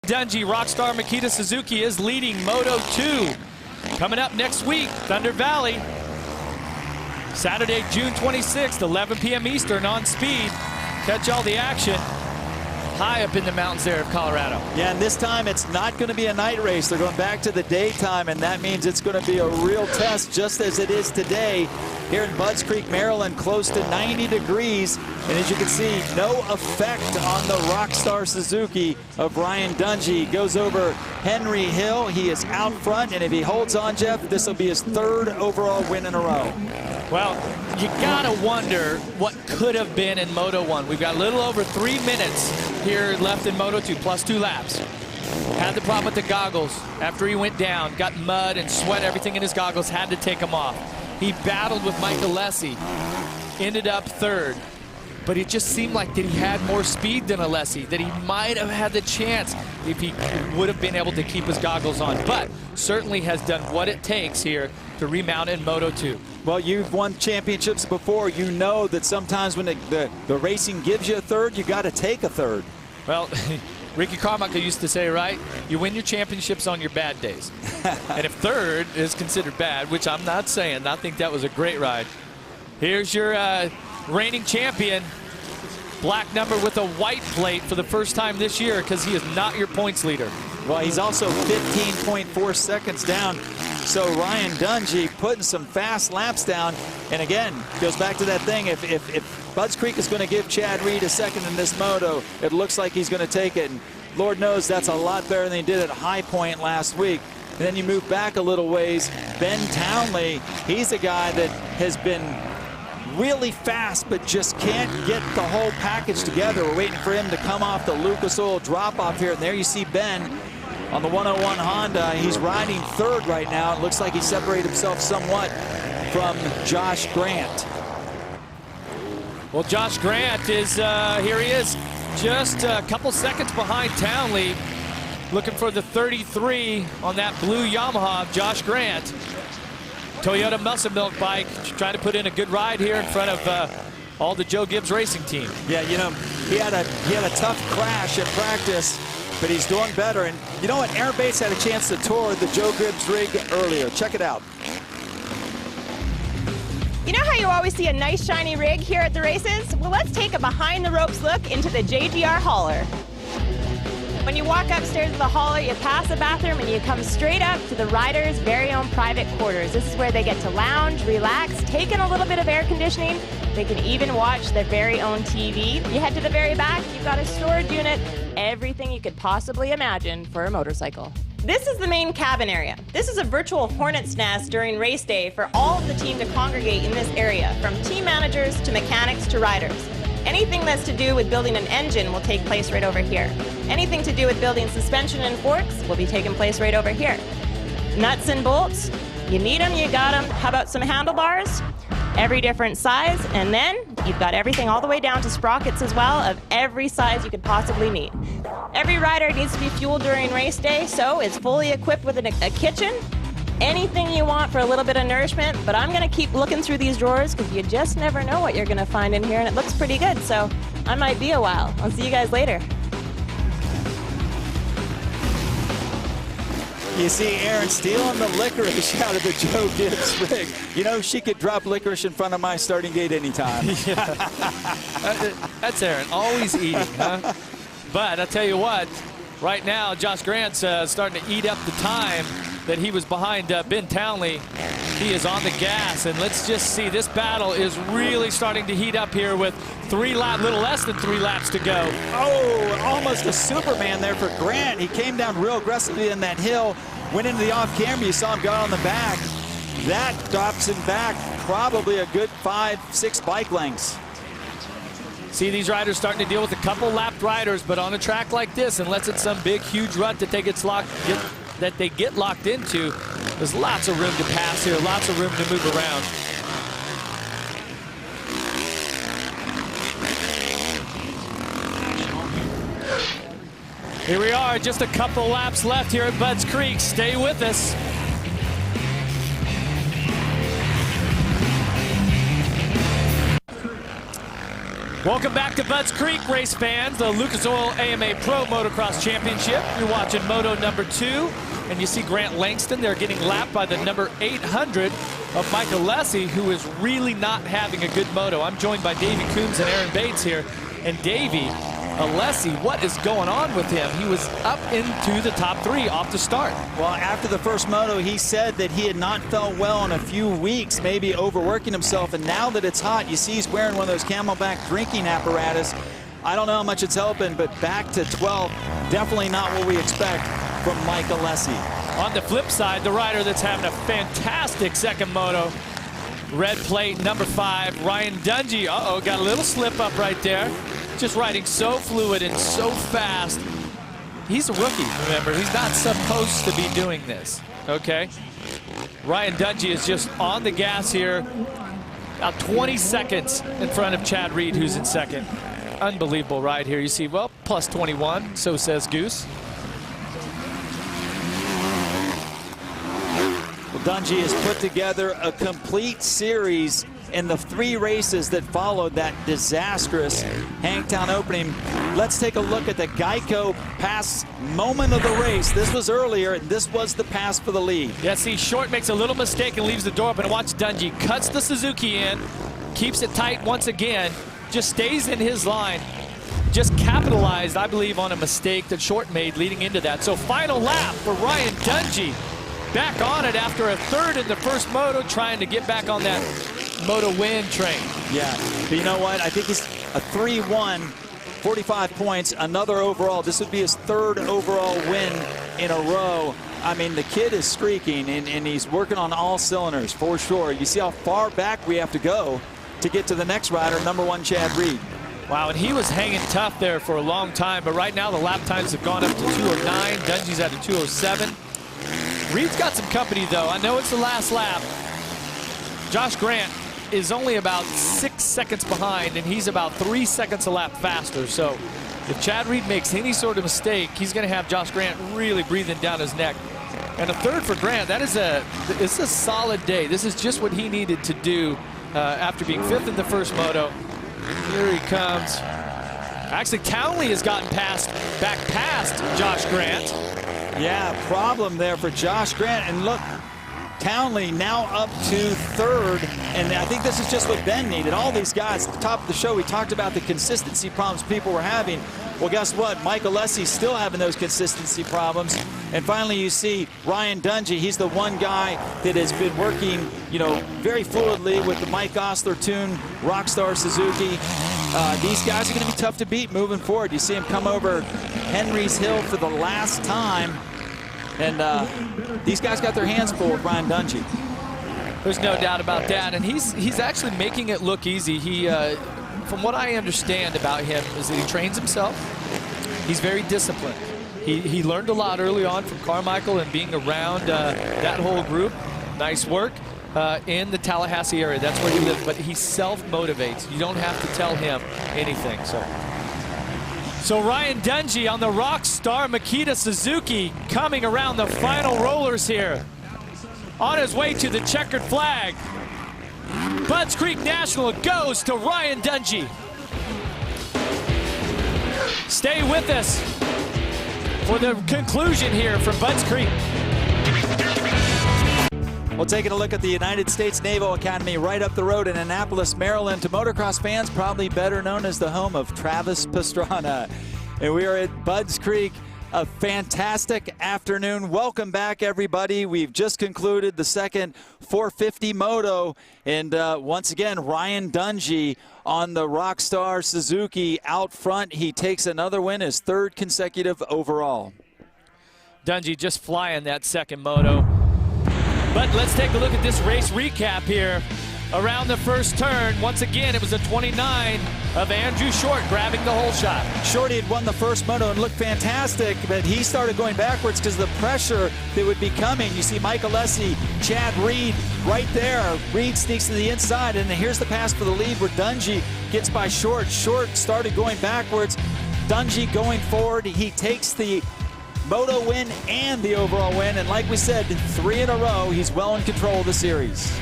Dungey, Rockstar Makita Suzuki is leading Moto 2. Coming up next week, Thunder Valley. Saturday, June 26th, 11 p.m. Eastern on Speed. Catch all the action high up in the mountains there of Colorado. Yeah, and this time it's not going to be a night race. They're going back to the daytime, and that means it's going to be a real test, just as it is today here in Budds Creek, Maryland, close to 90 degrees. And as you can see, no effect on the Rockstar Suzuki of Ryan Dungey. Goes over Henry Hill. He is out front, and if he holds on, Jeff, this will be his third overall win in a row. Well, you gotta wonder what could have been in Moto 1. We've got a little over 3 minutes here left in Moto 2, plus 2 laps. Had the problem with the goggles after he went down, got mud and sweat, everything in his goggles, had to take them off. He battled with Michael Alessi, ended up third. But it just seemed like that he had more speed than Alessi, that he might have had the chance if he would have been able to keep his goggles on. But certainly has done what it takes here to remount in Moto 2. Well, you've won championships before. You know that sometimes when the racing gives you a third, you got to take a third. Well, Ricky Carmichael used to say, right, you win your championships on your bad days. And if third is considered bad, which I'm not saying, I think that was a great ride. Here's your reigning champion, black number with a white plate for the first time this year, because he is not your points leader. Well, he's also 15.4 seconds down. So Ryan Dungey putting some fast laps down. And again, goes back to that thing. If Budds Creek is going to give Chad Reed a second in this moto, it looks like he's going to take it. And Lord knows that's a lot better than he did at High Point last week. And then you move back a little ways. Ben Townley, he's a guy that has been really fast, but just can't get the whole package together. We're waiting for him to come off the Lucas Oil drop-off here. And there you see Ben on the 101 Honda. He's riding third right now. It looks like he separated himself somewhat from Josh Grant. Well, Josh Grant is, here he is, just a couple seconds behind Townley. Looking for the 33 on that blue Yamaha of Josh Grant. Toyota Muscle Milk bike, trying to put in a good ride here in front of all the Joe Gibbs racing team. Yeah, you know, he had a tough crash at practice, but he's doing better. And you know what? Aaron Bates had a chance to tour the Joe Gibbs rig earlier. Check it out. You know how you always see a nice shiny rig here at the races? Well, let's take a behind the ropes look into the JGR hauler. When you walk upstairs to the hauler, you pass the bathroom and you come straight up to the rider's very own private quarters. This is where they get to lounge, relax, take in a little bit of air conditioning. They can even watch their very own TV. You head to the very back, you've got a storage unit, everything you could possibly imagine for a motorcycle. This is the main cabin area. This is a virtual hornet's nest during race day for all of the team to congregate in this area, from team managers to mechanics to riders. Anything that's to do with building an engine will take place right over here. Anything to do with building suspension and forks will be taking place right over here. Nuts and bolts, you need them, you got them. How about some handlebars? Every different size, and then you've got everything all the way down to sprockets as well of every size you could possibly need. Every rider needs to be fueled during race day, so it's fully equipped with a kitchen. Anything you want for a little bit of nourishment, but I'm gonna keep looking through these drawers because you just never know what you're gonna find in here, and it looks pretty good, so I might be a while. I'll see you guys later. You see Aaron stealing the licorice out of the Joe Gibbs rig. You know, she could drop licorice in front of my starting gate anytime. Yeah. That's Aaron, always eating, huh? But I'll tell you what, right now, Josh Grant's starting to eat up the time that he was behind Ben Townley. He is on the gas, and let's just see, this battle is really starting to heat up here with little less than 3 laps to go. Oh, almost a Superman there for Grant. He came down real aggressively in that hill, went into the off camera. You saw him go on the back. That drops him back probably a good 5-6 bike lengths. See these riders starting to deal with a couple lapped riders, but on a track like this, unless it's some big, huge rut that they get locked into, there's lots of room to pass here, lots of room to move around. Here we are, just a couple laps left here at Budds Creek. Stay with us. Welcome back to Budds Creek, race fans, the Lucas Oil AMA Pro Motocross Championship. You're watching Moto number 2, and you see Grant Langston. They're getting lapped by the number 800 of Mike Alessi, who is really not having a good moto. I'm joined by Davey Coombs and Aaron Bates here. And Davey, Alessi, what is going on with him? He was up into the top 3 off the start. Well, after the first moto, he said that he had not felt well in a few weeks, maybe overworking himself. And now that it's hot, you see he's wearing one of those Camelback drinking apparatus. I don't know how much it's helping, but back to 12, definitely not what we expect from Mike Alessi. On the flip side, the rider that's having a fantastic second moto, red plate number 5, Ryan Dungey. Uh-oh, got a little slip up right there. Just riding so fluid and so fast. He's a rookie, remember. He's not supposed to be doing this, okay? Ryan Dungey is just on the gas here. About 20 seconds in front of Chad Reed, who's in second. Unbelievable ride here. You see, well, plus 21, so says Goose. Well, Dungey has put together a complete series in the 3 races that followed that disastrous Hangtown opening. Let's take a look at the Geico pass moment of the race. This was earlier, and this was the pass for the lead. Yeah, see, Short makes a little mistake and leaves the door open. Watch Dungey cuts the Suzuki in, keeps it tight once again, just stays in his line. Just capitalized, I believe, on a mistake that Short made leading into that. So final lap for Ryan Dungey. Back on it after a 3rd in the first moto, trying to get back on that Moto win train. Yeah, but you know what? I think he's a 3-1, 45 points, another overall. This would be his 3rd overall win in a row. I mean, the kid is streaking, and he's working on all cylinders, for sure. You see how far back we have to go to get to the next rider, number 1, Chad Reed. Wow, and he was hanging tough there for a long time, but right now the lap times have gone up to 2:09. Dungey's at a 2:07. Reed's got some company, though. I know it's the last lap. Josh Grant is only about 6 seconds behind, and he's about 3 seconds a lap faster. So if Chad Reed makes any sort of mistake, he's going to have Josh Grant really breathing down his neck. And a 3rd for Grant, it's a solid day. This is just what he needed to do after being 5th in the first moto. Here he comes. Actually, Townley has gotten back past Josh Grant. Yeah, problem there for Josh Grant. And look, Townley now up to 3rd, and I think this is just what Ben needed. All these guys, at the top of the show, we talked about the consistency problems people were having. Well, guess what? Mike Alessi's still having those consistency problems. And finally, you see Ryan Dungey. He's the one guy that has been working, you know, very fluidly with the Mike Osler tuned Rockstar Suzuki. These guys are going to be tough to beat moving forward. You see him come over Henry's Hill for the last time. And these guys got their hands full with Ryan Dungey. There's no doubt about that. And he's actually making it look easy. He, from what I understand about him, is that he trains himself. He's very disciplined. He learned a lot early on from Carmichael and being around that whole group. Nice work in the Tallahassee area. That's where he lives. But he self-motivates. You don't have to tell him anything. So Ryan Dungey on the Rockstar Makita Suzuki coming around the final rollers here. On his way to the checkered flag. Budds Creek National goes to Ryan Dungey. Stay with us for the conclusion here from Budds Creek. Well, taking a look at the United States Naval Academy right up the road in Annapolis, Maryland, to motocross fans, probably better known as the home of Travis Pastrana. And we are at Budds Creek. A fantastic afternoon. Welcome back, everybody. We've just concluded the second 450 moto. And once again, Ryan Dungey on the Rockstar Suzuki out front. He takes another win, his 3rd consecutive overall. Dungey just flying that second moto. But let's take a look at this race recap here. Around the first turn, once again, it was a 29 of Andrew Short grabbing the whole shot. Shorty had won the first moto and looked fantastic, but he started going backwards because of the pressure that would be coming. You see Mike Alessi, Chad Reed right there. Reed sneaks to the inside, and here's the pass for the lead where Dungey gets by Short. Short started going backwards. Dungey going forward. He takes the moto win and the overall win, and like we said, 3 in a row. He's well in control of the series.